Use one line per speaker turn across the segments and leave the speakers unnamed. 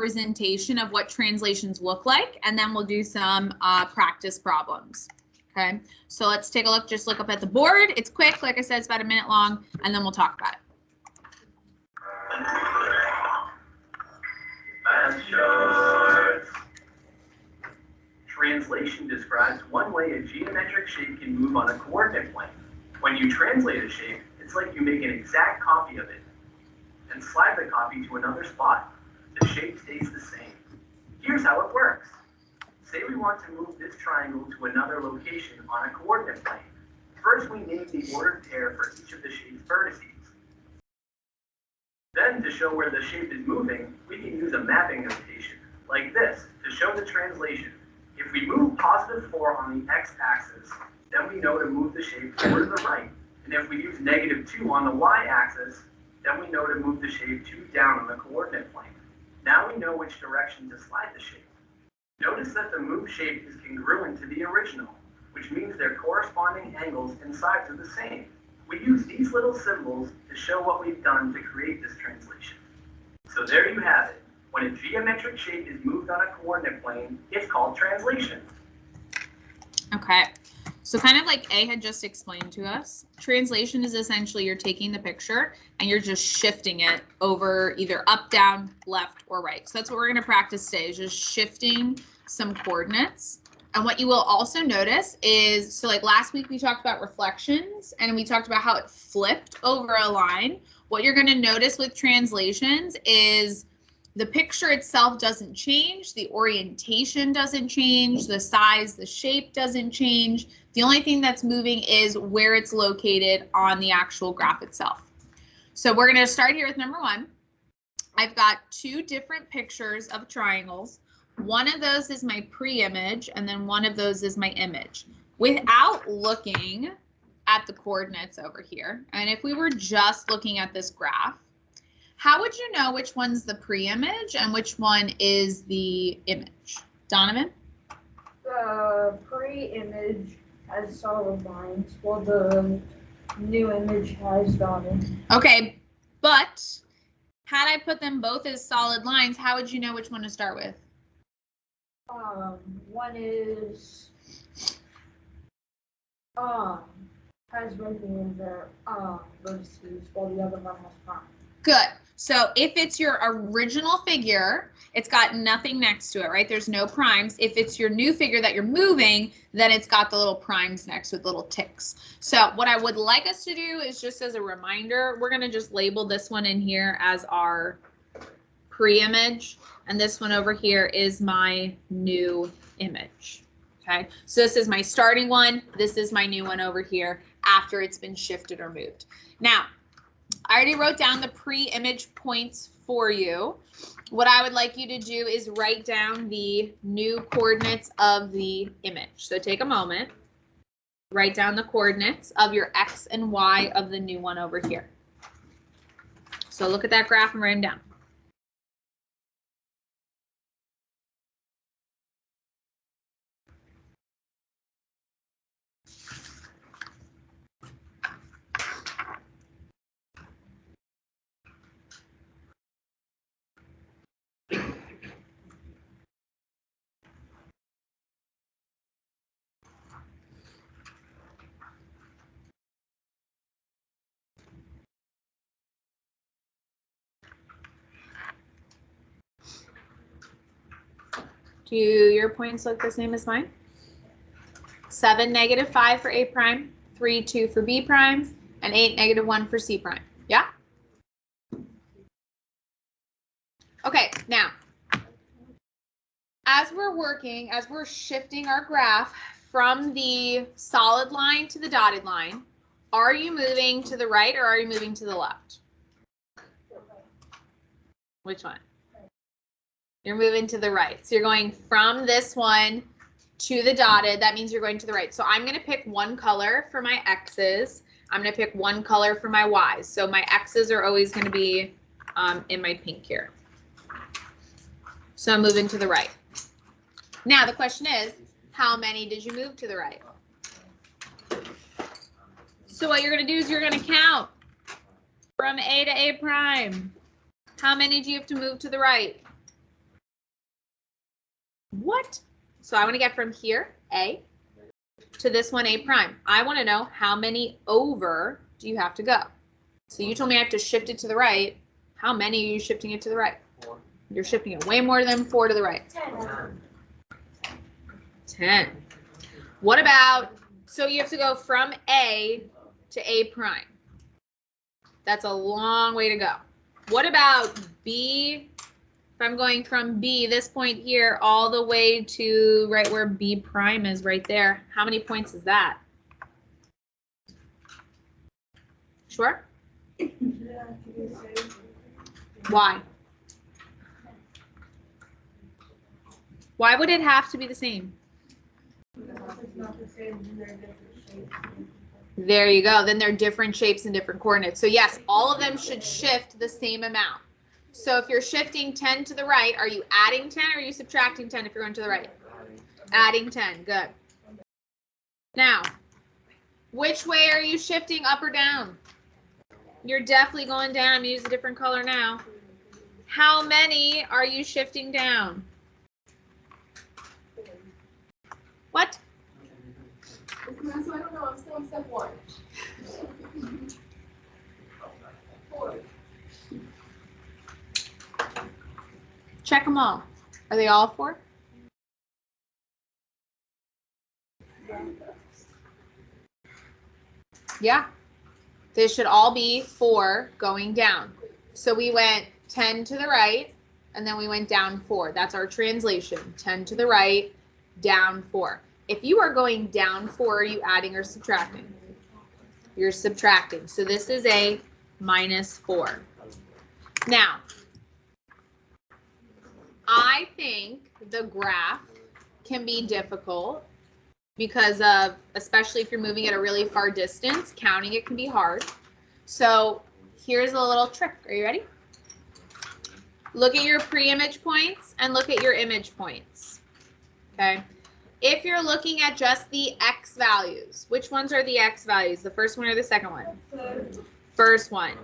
representation of what translations look like, and then we'll do some practice problems. Okay, so let's take a look. Just look up at the board. It's quick. Like I said, it's about a minute long, and then we'll talk about it.
Translation describes one way a geometric shape can move on a coordinate plane. When you translate a shape, it's like you make an exact copy of it and slide the copy to another spot. The shape stays the same. Here's how it works. Say we want to move this triangle to another location on a coordinate plane. First, we name the ordered pair for each of the shape's vertices. Then, to show where the shape is moving, we can use a mapping notation, like this, to show the translation. If we move +4 on the x-axis, then we know to move the shape toward the right. And if we use -2 on the y-axis, then we know to move the shape 2 down on the coordinate plane. Now we know which direction to slide the shape. Notice that the moved shape is congruent to the original, which means their corresponding angles and sides are the same. We use these little symbols to show what we've done to create this translation. So there you have it. When a geometric shape is moved on a coordinate plane, it's called translation.
Okay, so kind of like A had just explained to us, translation is essentially you're taking the picture and you're just shifting it over either up, down, left, or right. So that's what we're going to practice today, is just shifting some coordinates. And what you will also notice is, so like last week we talked about reflections and we talked about how it flipped over a line. What you're going to notice with translations is the picture itself doesn't change, the orientation doesn't change, the size, the shape doesn't change. The only thing that's moving is where it's located on the actual graph itself. So we're going to start here with number 1. I've got 2 different pictures of triangles. One of those is my pre-image, and then one of those is my image. Without looking at the coordinates over here, and if we were just looking at this graph, how would you know which one's the pre-image and which one is the image? Donovan?
The pre-image has solid lines, while the new image has dotted.
Okay, but had I put them both as solid lines, how would you know which one to start with?
One is has regular vertices, while the other one has prime.
Good. So if it's your original figure, it's got nothing next to it, right? There's no primes. If it's your new figure that you're moving, then it's got the little primes next with little ticks. So what I would like us to do is, just as a reminder, we're going to just label this one in here as our pre-image, and this one over here is my new image. Okay, so this is my starting one. This is my new one over here after it's been shifted or moved. Now, I already wrote down the pre-image points for you. What I would like you to do is write down the new coordinates of the image. So take a moment, write down the coordinates of your X and Y of the new one over here. So look at that graph and write them down. Do your points look the same as mine? 7, -5 for A prime, 3, 2 for B prime, and 8, -1 for C prime. Yeah? Okay, now, as we're shifting our graph from the solid line to the dotted line, are you moving to the right or are you moving to the left? Which one? You're moving to the right. So you're going from this one to the dotted. That means you're going to the right. So I'm going to pick one color for my X's. I'm going to pick one color for my Y's. So my X's are always going to be in my pink here. So I'm moving to the right. Now the question is, how many did you move to the right? So what you're going to do is you're going to count from A to A prime. How many do you have to move to the right? What? So I want to get from here, A, to this one, A prime. I want to know how many over do you have to go? So you told me I have to shift it to the right. How many are you shifting it to the right?
4.
You're shifting it way more than 4 to the right. 10. What about, so you have to go from A to A prime. That's a long way to go. What about B? If I'm going from B, this point here, all the way to right where B prime is right there, how many points is that? Sure? Why? Why would it have to be the same? There you go. Then they're different shapes and different coordinates. So yes, all of them should shift the same amount. So if you're shifting 10 to the right, are you adding 10 or are you subtracting 10 if you're going to the right? Adding 10. Good. Now, which way are you shifting, up or down? You're definitely going down. I'm going to use a different color now. How many are you shifting down? What?
I don't know. I'm still on step 1. 4.
Check them all. Are they all 4? Yeah. They should all be 4 going down. So we went 10 to the right, and then we went down 4. That's our translation. 10 to the right, down 4. If you are going down 4, are you adding or subtracting? You're subtracting. So this is a -4. Now, I think the graph can be difficult because of, especially if you're moving at a really far distance, counting it can be hard. So here's a little trick. Are you ready? Look at your pre-image points and look at your image points. Okay. If you're looking at just the X values, which ones are the X values? The first one or the second one? First one.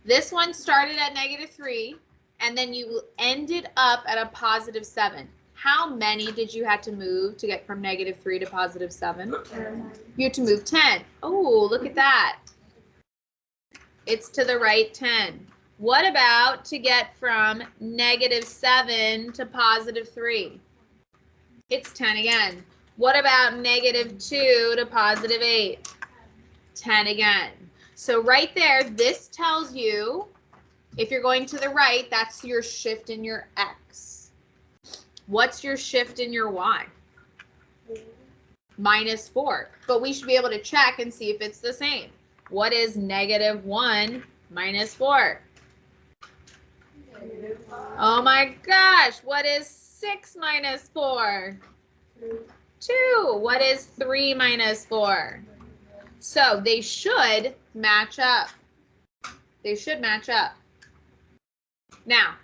This one started at -3 and then you ended up at a +7. How many did you have to move to get from -3 to +7? You had to move 10. Oh, look at that. It's to the right 10. What about to get from -7 to +3? It's 10 again. What about -2 to +8? 10 again. So right there, this tells you if you're going to the right, that's your shift in your X. What's your shift in your Y? -4. But we should be able to check and see if it's the same. What is -1 minus 4? Oh my gosh, what is 6 minus 4? 2. What is 3 minus 4? So they should match up. They should match up. Now,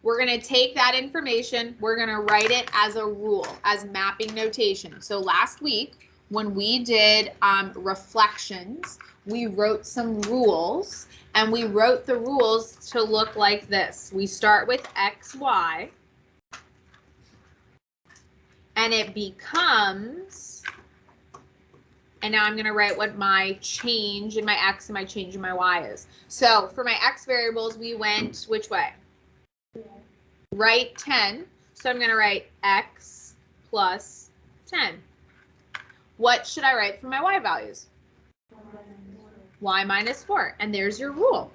we're going to take that information, we're going to write it as a rule, as mapping notation. So last week, when we did reflections, we wrote some rules, and we wrote the rules to look like this. We start with X, Y, and it becomes, and now I'm going to write what my change in my X and my change in my Y is. So for my X variables, we went which way? Right 10. So I'm going to write X plus 10. What should I write for my Y values? Y minus 4. And there's your rule.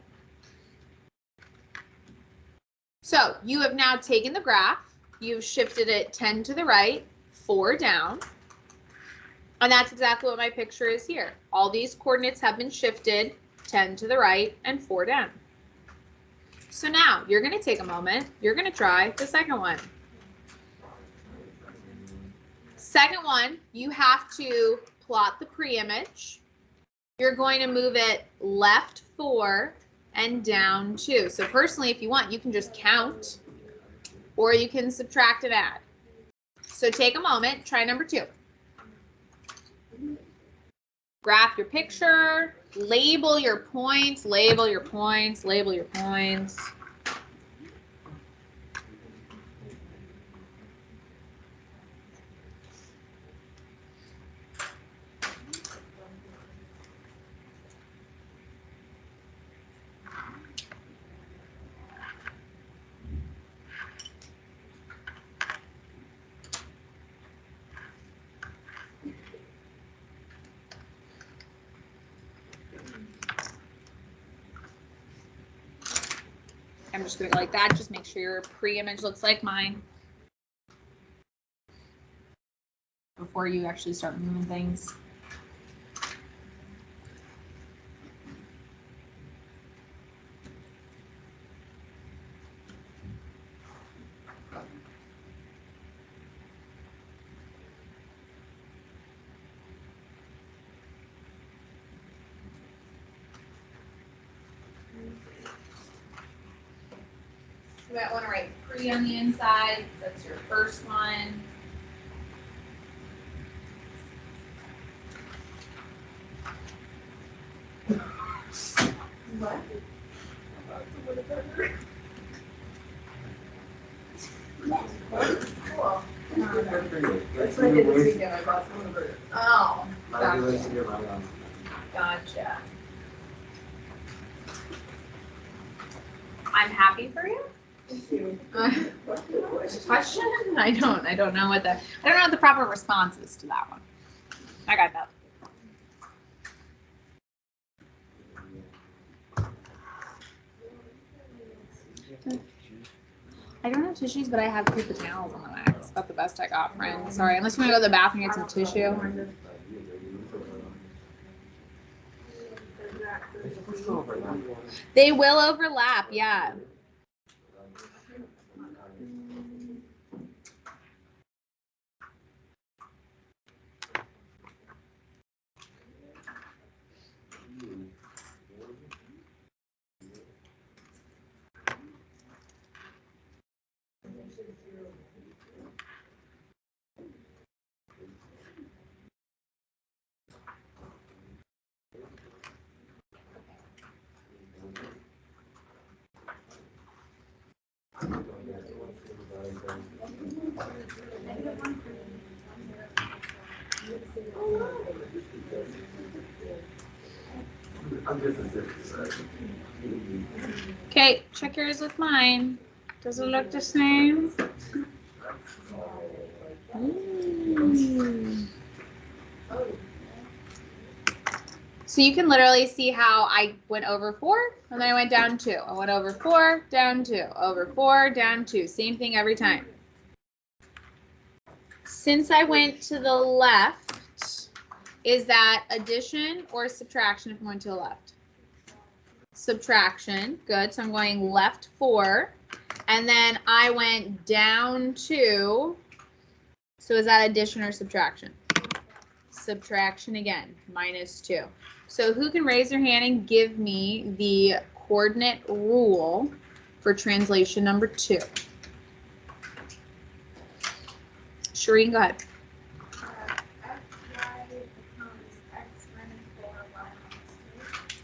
So you have now taken the graph. You've shifted it 10 to the right, 4 down. And that's exactly what my picture is here. All these coordinates have been shifted 10 to the right and 4 down. So now you're going to take a moment. You're going to try the second one. Second one, you have to plot the pre-image. You're going to move it left 4 and down 2. So personally, if you want, you can just count or you can subtract and add. So take a moment, try number 2. Graph your picture, label your points, label your points, label your points. I'm just gonna go like that. Just make sure your pre-image looks like mine before you actually start moving things. You might want to write pre on the inside. That's your first one. What? Cool. That's what I did this weekend. I bought some of it. Oh, gotcha. Gotcha. I'm happy for you. Question? I don't know what the proper response is to that one. I got that. I don't have tissues, but I have paper towels on the back. It's about the best I got, friend. Sorry, unless you want to go to the bathroom and get some tissue. They will overlap, yeah. Okay, check yours with mine. Does it look the same? So you can literally see how I went over 4 and then I went down 2. I went over 4, down 2, over 4, down 2. Same thing every time. Since I went to the left, is that addition or subtraction if I'm going to the left? Subtraction. Good. So I'm going left 4. And then I went down 2. So is that addition or subtraction? Subtraction again, minus 2. So who can raise their hand and give me the coordinate rule for translation number 2? Shireen, go ahead.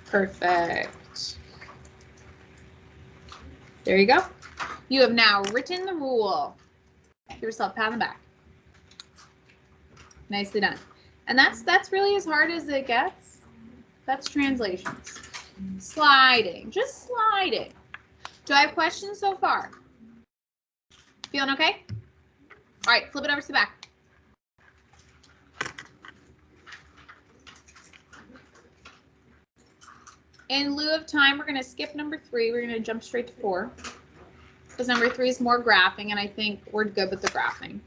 Perfect. There you go. You have now written the rule. Give yourself a pat on the back. Nicely done. And that's really as hard as it gets. That's translations. Sliding, just sliding. Do I have questions so far? Feeling okay? All right, flip it over to the back. In lieu of time, we're going to skip number 3. We're going to jump straight to 4. Because number 3 is more graphing, and I think we're good with the graphing.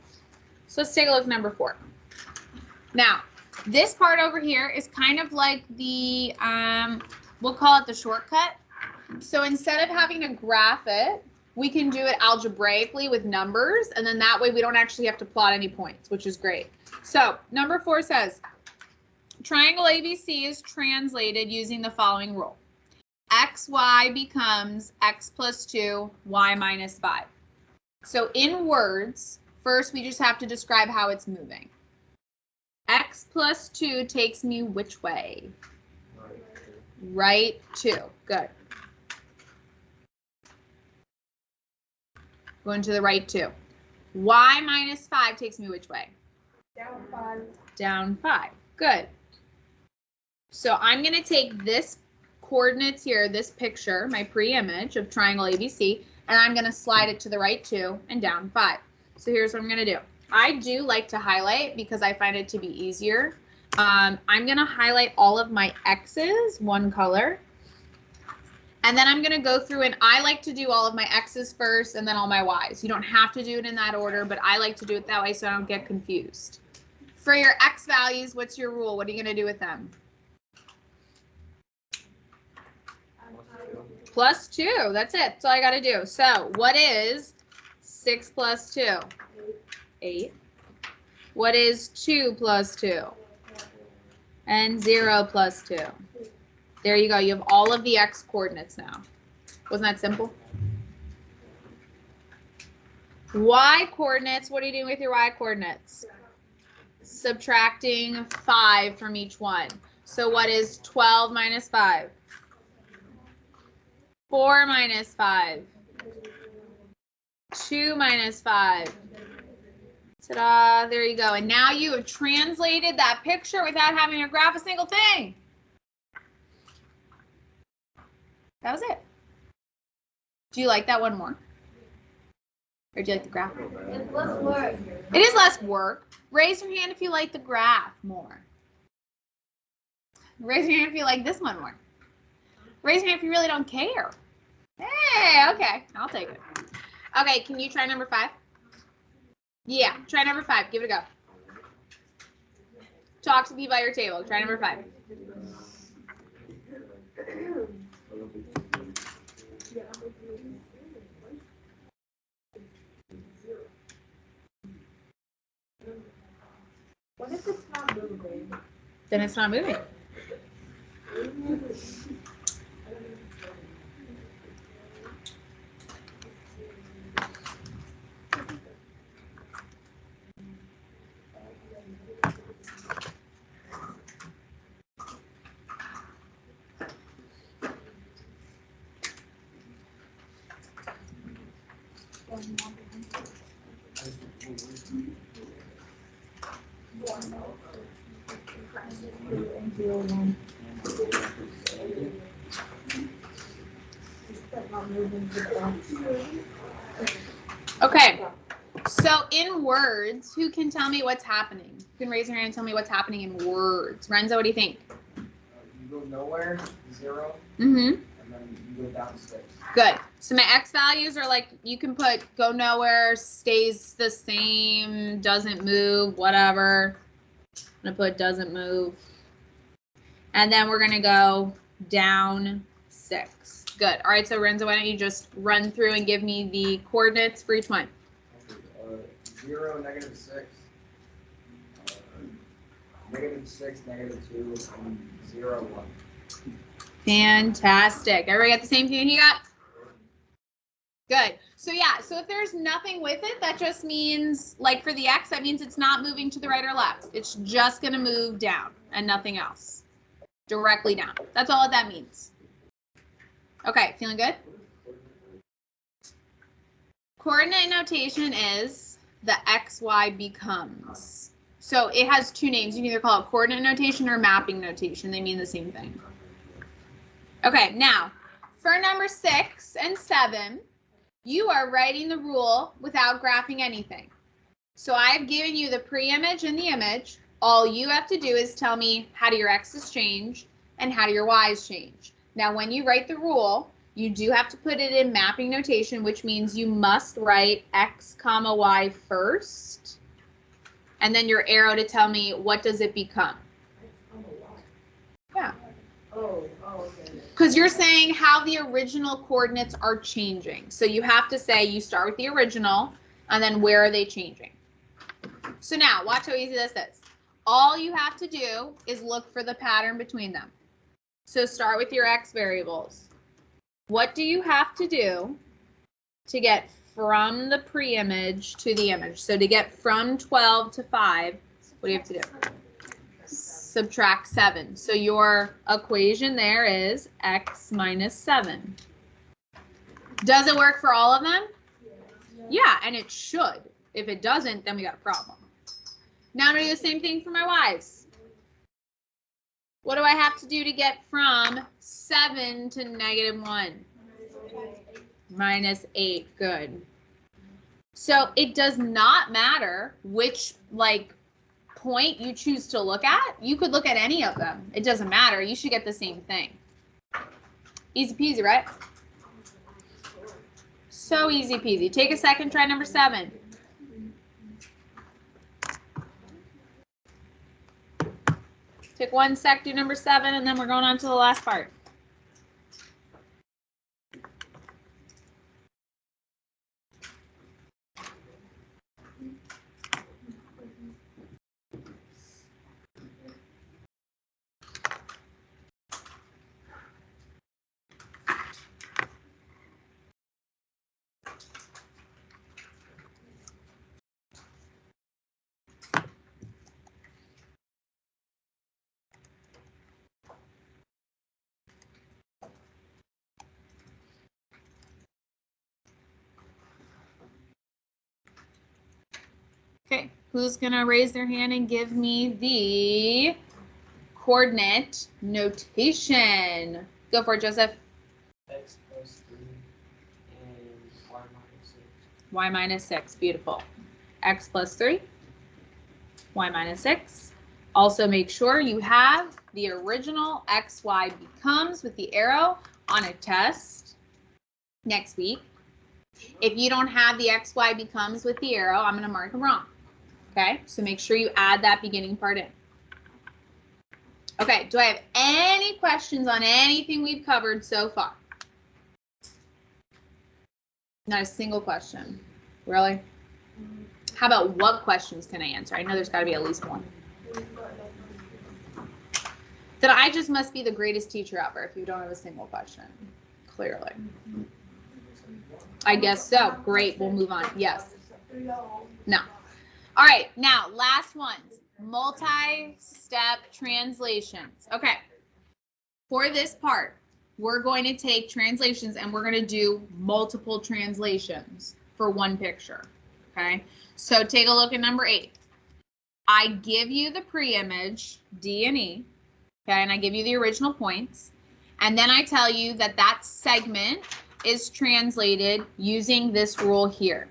So let's take a look at number 4. Now, this part over here is kind of like the, we'll call it the shortcut. So instead of having to graph it, we can do it algebraically with numbers, and then that way we don't actually have to plot any points, which is great. So number 4 says, triangle ABC is translated using the following rule. XY becomes x plus 2, y minus 5. So in words, first we just have to describe how it's moving. X plus 2 takes me which way? Right 2. Good. Going to the right 2. Y minus 5 takes me which way?
Down 5.
Down 5. Good. So I'm going to take this coordinates here, this picture, my pre-image of triangle ABC, and I'm going to slide it to the right 2 and down 5. So here's what I'm going to do. I do like to highlight because I find it to be easier. I'm going to highlight all of my X's, one color. And then I'm going to go through, and I like to do all of my x's first and then all my y's. You don't have to do it in that order, but I like to do it that way so I don't get confused. For your x values, what's your rule? What are you going to do with them? Plus 2. That's it. That's all I got to do. So what is 6 plus 2? 8. What is 2 plus 2? And 0 plus 2. There you go. You have all of the x coordinates now. Wasn't that simple? Y coordinates. What are you doing with your y coordinates? Subtracting 5 from each one. So what is 12 minus 5? 4 minus 5. 2 minus 5. Ta-da, there you go. And now you have translated that picture without having to graph a single thing. That was it. Do you like that one more? Or do you like the graph?
It's less work.
It is less work. Raise your hand if you like the graph more. Raise your hand if you like this one more. Raise your hand if you really don't care. Hey, okay, I'll take it. Okay, can you try number 5? Yeah, try number 5. Give it a go. Talk to me by your table. Try number 5.
What if it's not moving?
Then it's not moving. Okay, so in words, who can tell me what's happening? You can raise your hand and tell me what's happening in words. Renzo, what do you think?
You go nowhere, 0,
Mm-hmm.
and then you go down 6.
Good. So my x values are like, you can put go nowhere, stays the same, doesn't move, whatever. I'm going to put doesn't move. And then we're going to go down 6. Good. All right, so Renzo, why don't you just run through and give me the coordinates for each one?
0, -6. -6, -2, and 0, 1.
Fantastic. Everybody got the same thing you got? Good. So yeah, so if there's nothing with it, that just means, like for the x, that means it's not moving to the right or left. It's just going to move down and nothing else. Directly down. That's all that means. Okay, feeling good? Coordinate notation is the xy becomes. So it has 2 names. You can either call it coordinate notation or mapping notation. They mean the same thing. Okay, now for number 6 and 7, you are writing the rule without graphing anything. So I've given you the pre-image and the image. All you have to do is tell me how do your x's change and how do your y's change. Now, when you write the rule, you do have to put it in mapping notation, which means you must write x comma y first, and then your arrow to tell me what does it become. Yeah.
Oh, okay.
Because you're saying how the original coordinates are changing. So you have to say you start with the original, and then where are they changing. So now, watch how easy this is. All you have to do is look for the pattern between them. So start with your x variables. What do you have to do to get from the pre-image to the image? So to get from 12 to 5, what do you have to do? Subtract 7. So your equation there is x minus 7. Does it work for all of them? Yeah, and it should. If it doesn't, then we got a problem. Now I'm going to do the same thing for my y's. What do I have to do to get from 7 to -1? Minus 8. Good. So it does not matter which point you choose to look at. You could look at any of them. It doesn't matter. You should get the same thing. Easy peasy, right? So easy peasy. Take a second, try number 7. Take 1 sec, do number 7, and then we're going on to the last part. Okay, who's gonna raise their hand and give me the coordinate notation? Go for it, Joseph.
X plus 3 and y minus 6.
Y minus 6, beautiful. X plus 3, y minus 6. Also make sure you have the original XY becomes with the arrow on a test next week. If you don't have the XY becomes with the arrow, I'm going to mark them wrong. Okay, so make sure you add that beginning part in. Okay, do I have any questions on anything we've covered so far? Not a single question. Really? How about what questions can I answer? I know there's got to be at least one. Then I just must be the greatest teacher ever if you don't have a single question. Clearly. I guess so. Great, we'll move on. Yes. No. All right, now last ones. Multi-step translations. Okay. For this part, we're going to take translations and we're going to do multiple translations for one picture. Okay. So take a look at number 8. I give you the pre-image, D and E. Okay, and I give you the original points. And then I tell you that that segment is translated using this rule here.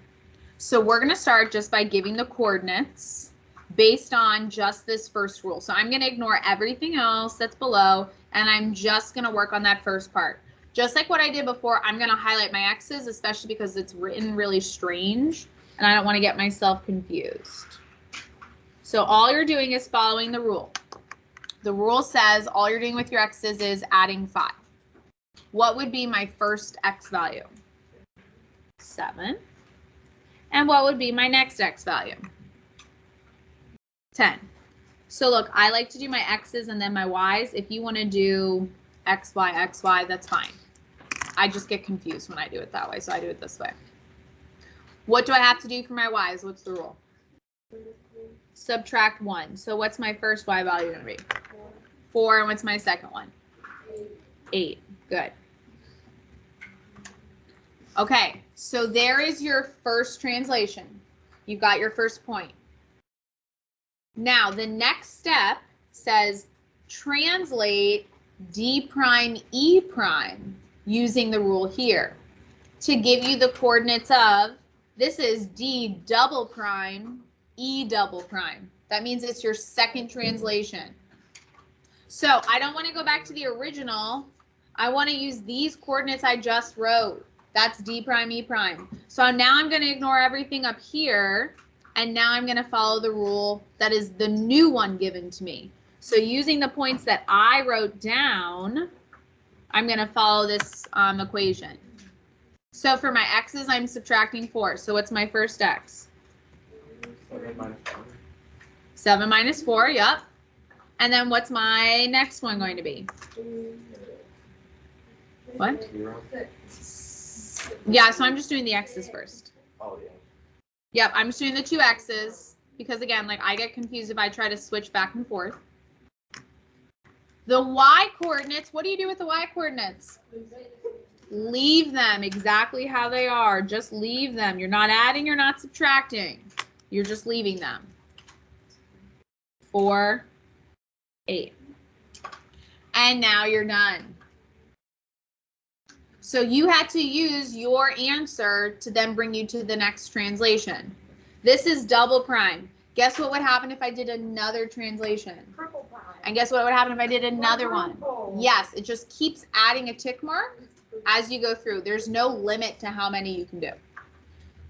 So we're going to start just by giving the coordinates based on just this first rule. So I'm going to ignore everything else that's below, and I'm just going to work on that first part. Just like what I did before, I'm going to highlight my X's, especially because it's written really strange, and I don't want to get myself confused. So all you're doing is following the rule. The rule says all you're doing with your X's is adding 5. What would be my first X value? 7. And what would be my next X value? 10. So look, I like to do my X's and then my Y's. If you want to do X, Y, that's fine. I just get confused when I do it that way, so I do it this way. What do I have to do for my Y's? What's the rule? Subtract 1. So what's my first Y value going to be? 4. And what's my second one? 8. Good. Okay, so there is your first translation. You've got your first point. Now, the next step says translate D prime E prime using the rule here to give you the coordinates of, this is D double prime, E double prime. That means it's your second translation. So I don't want to go back to the original. I want to use these coordinates I just wrote. That's D prime, E prime. So now I'm going to ignore everything up here. And now I'm going to follow the rule that is the new one given to me. So using the points that I wrote down, I'm going to follow this equation. So for my X's, I'm subtracting 4. So what's my first X?
7 minus 4.
7 minus 4, yep. And then what's my next one going to be? What?
0.
Yeah, so I'm just doing the X's first.
Oh, yeah.
Yep, I'm just doing the 2 X's because, again, like I get confused if I try to switch back and forth. The Y coordinates, what do you do with the Y coordinates? Leave them exactly how they are. Just leave them. You're not adding, you're not subtracting. You're just leaving them. 4, 8. And now you're done. So you had to use your answer to then bring you to the next translation. This is double prime. Guess what would happen if I did another translation?
Triple prime.
And guess what would happen if I did another one? Yes, it just keeps adding a tick mark as you go through. There's no limit to how many you can do.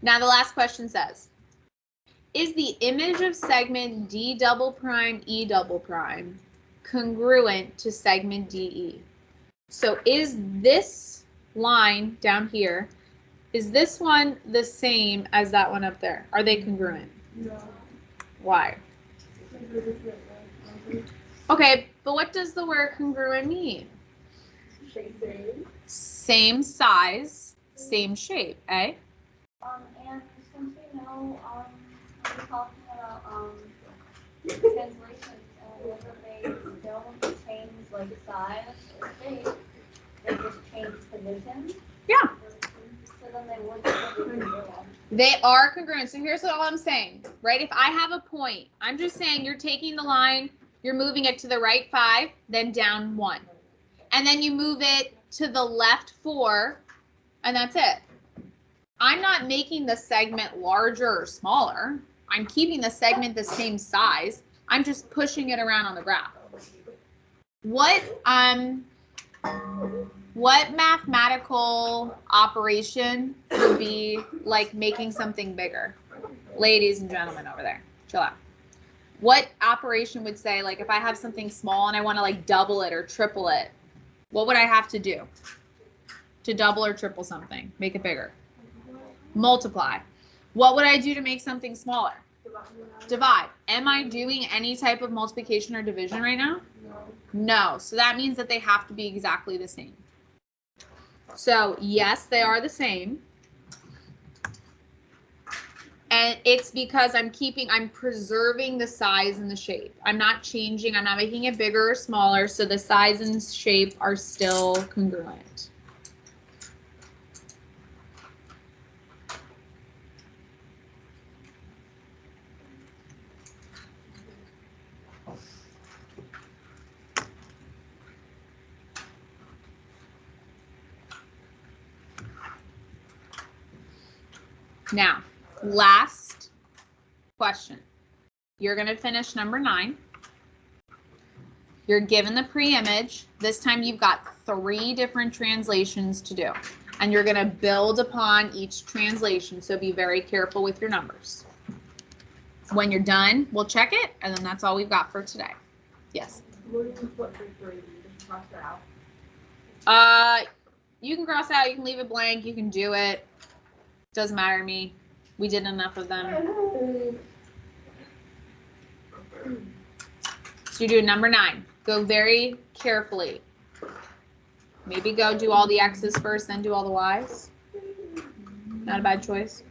Now the last question says, is the image of segment D double prime E double prime congruent to segment DE? So is this line down here, is this one the same as that one up there? Are they congruent?
No.
Why? Okay, but what does the word congruent mean? Same size, same shape, eh?
And since we know, we're talking about translations, and whether they don't change like size or shape, they just change position.
Yeah.
So then they would be congruent.
They are congruent. So here's what all I'm saying, right? If I have a point, I'm just saying you're taking the line, you're moving it to the right 5, then down 1. And then you move it to the left 4, and that's it. I'm not making the segment larger or smaller. I'm keeping the segment the same size. I'm just pushing it around on the graph. What mathematical operation would be like making something bigger? Ladies and gentlemen over there, chill out. What operation would say, like, if I have something small and I want to like double it or triple it, what would I have to do to double or triple something, make it bigger? Multiply. What would I do to make something smaller? Divide. Am I doing any type of multiplication or division right now? No. So that means that they have to be exactly the same. So yes, they are the same. And it's because I'm preserving the size and the shape. I'm not changing, I'm not making it bigger or smaller, so the size and shape are still congruent. Now, last question. You're going to finish number 9. You're given the pre-image. This time you've got 3 different translations to do. And you're going to build upon each translation, so be very careful with your numbers. When you're done, we'll check it, and then that's all we've got for today. Yes?
What do you put for 3? Just cross it out.
You can cross it out, you can leave it blank, you can do it. Doesn't matter to me. We did enough of them. So you do number 9. Go very carefully. Maybe go do all the X's first, then do all the Y's. Not a bad choice.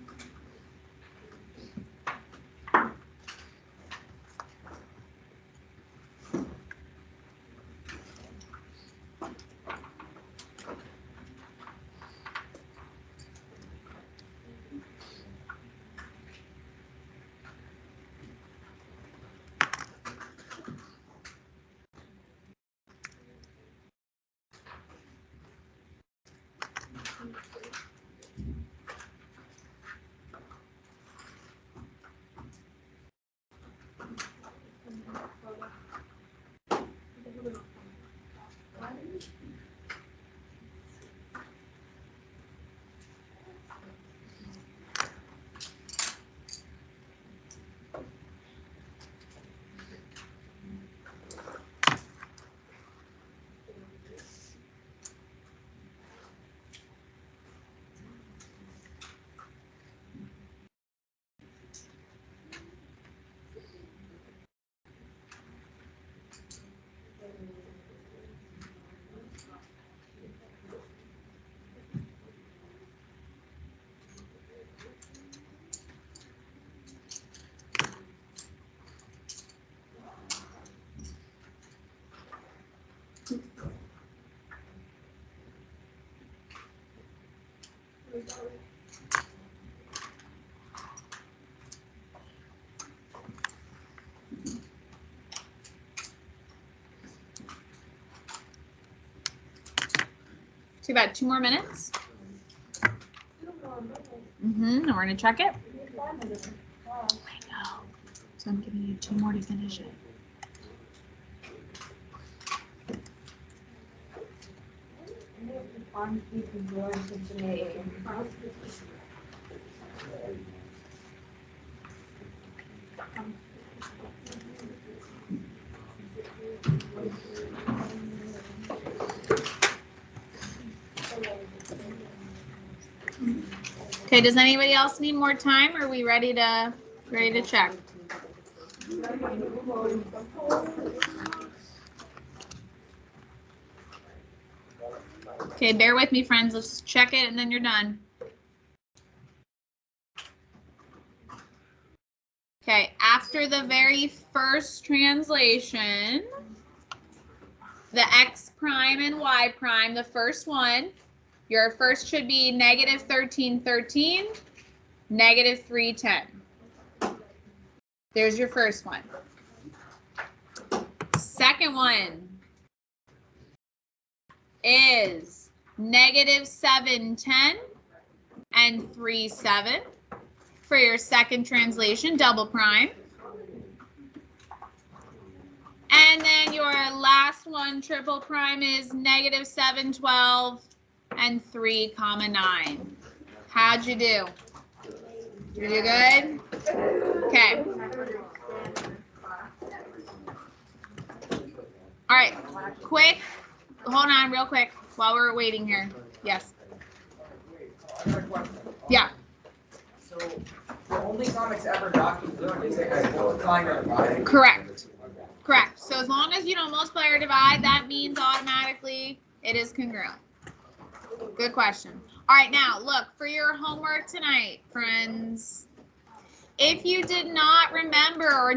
So about 2 more minutes. And we're gonna check it. I know. So I'm giving you 2 more to finish it.
I'm speaking to me.
Okay, does anybody else need more time? Or are we ready to check? Okay, bear with me, friends. Let's check it and then you're done. Okay, after the very first translation, the x prime and y prime, the first one, your first should be negative 1313, negative 310. There's your first one. Second one is negative 710 and 37 for your second translation, double prime. And then your last one, triple prime, is negative 712 and 3,9. How'd you do? You do good? Okay. All right, quick, hold on real quick while we're waiting here. Yes. Yeah.
So the only comics ever documented is it as multiplying or dividing?
Correct. Correct. So as long as you don't multiply or divide, that means automatically it is congruent. Good question. All right, now look, for your homework tonight, friends, if you did not remember or